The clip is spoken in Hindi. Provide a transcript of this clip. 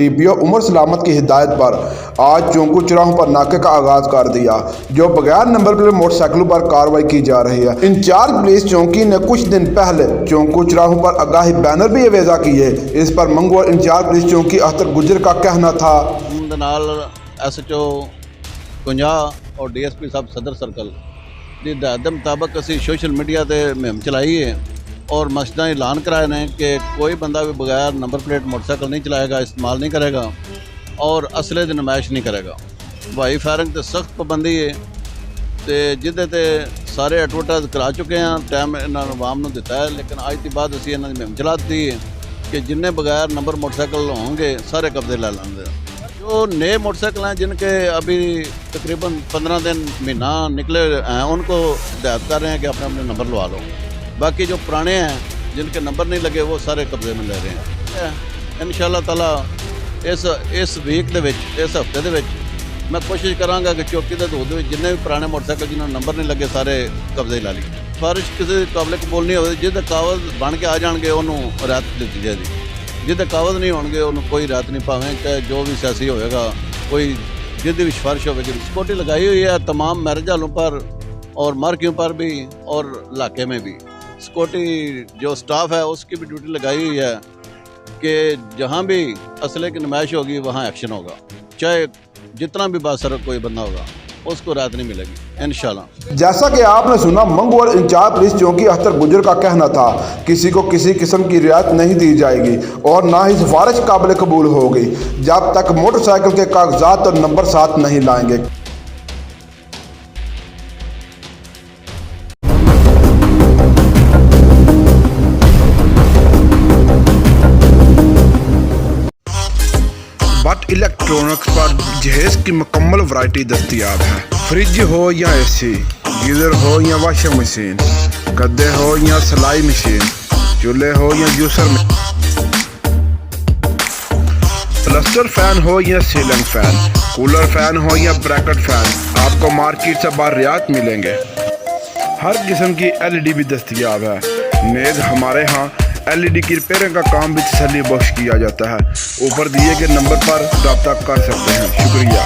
DPO उमर सलामत की हिदायत पर आज चौकों चौराहों पर नाके का आगाज कर दिया, जो बगैर नंबर प्लेट मोटरसाइकिलों पर कार्रवाई की जा रही है। इंचार्ज पुलिस चौकी ने कुछ दिन पहले चौकों चौराहों पर आगाही बैनर भी आवेजा किए। इस पर मंगोवाल इंचार्ज पुलिस चौकी अख्तर गुजर का कहना था। SHO कंजाह और DSP साहब सदर सर्कल की हदायत के मुताबिक असी सोशल मीडिया से मुहिम चलाई है और मकसदा ऐलान कराए ने कि कोई बंदा भी बगैर नंबर प्लेट मोटरसाइकिल नहीं चलाएगा, इस्तेमाल नहीं करेगा और असले की नुमाइश नहीं करेगा। हवाई फायरिंग तो सख्त पाबंदी है तो जिदे ते सारे एडवर्टाइज करा चुके हैं, टाइम इन्होंने आवाम को दिता है, लेकिन आज के बाद असी इन्होंने मुहिम चला दी है कि जिन्ने बगैर नंबर मोटरसाइकिल होंगे सारे कब्जे ले लेंगे। जो नए मोटरसाइकिल हैं जिनके अभी तकरीबन 15 दिन महीना निकले हैं उनको हिदायत कर रहे हैं कि अपने अपने नंबर लगा लो। बाकी जो पुराने हैं जिनके नंबर नहीं लगे वो सारे कब्जे में ले रहे हैं। इंशाअल्लाह ताला इस वीक इस हफ्ते दे मैं कोशिश करांगा कि चौकी के दूध जिन्ने भी पुराने मोटरसाइकिल जिन्होंने नंबर नहीं लगे सारे कब्जे ला ली। सिफारिश किसी काबिल कबूल नहीं होगी, जिसके कागज बन के आ जाएंगे उन्होंने राहत दी जाएगी, जिसके कागज नहीं होंगे उन्होंने कोई राहत नहीं पावे। चाहे जो भी सियासी होएगा, कोई जिद्दी भी सिफारिश होगी। सिक्योरिटी लगाई हुई है तमाम मैरिज हालों पर और मार्कियों पर भी और इलाके में भी। सिक्योरिटी जो स्टाफ है उसकी भी ड्यूटी लगाई हुई है कि जहाँ भी असले की नुमाइश होगी वहाँ एक्शन होगा, चाहे जितना भी बासर कोई बंदा होगा उसको राहत नहीं मिलेगी इंशाल्लाह। जैसा कि आपने सुना, मंगोवाल इंचार्ज पुलिस चौकी अख्तर गुजर का कहना था किसी को किसी किस्म की रियायत नहीं दी जाएगी और ना ही सिफारिश काबिल कबूल होगी जब तक मोटरसाइकिल के कागजात और नंबर साथ नहीं लाएंगे। बट इलेक्ट्रॉनिक्स पर जहेज की मुकम्मल वैरायटी दस्तियाब है। फ्रिज हो या AC, गीजर हो या वॉशिंग मशीन, गद्दे हो या सिलाई मशीन, चूल्हे हो या जूसर, प्लास्टर फैन हो या सीलिंग फैन, कूलर फैन हो या ब्रैकेट फैन, आपको मार्केट से बाहर रियायत मिलेंगे। हर किस्म की LED भी दस्तियाब है। नेज हमारे यहाँ LED की रिपेयरिंग का काम भी तसल्ली बख्श किया जाता है। ऊपर दिए गए नंबर पर रब्ता कर सकते हैं। शुक्रिया।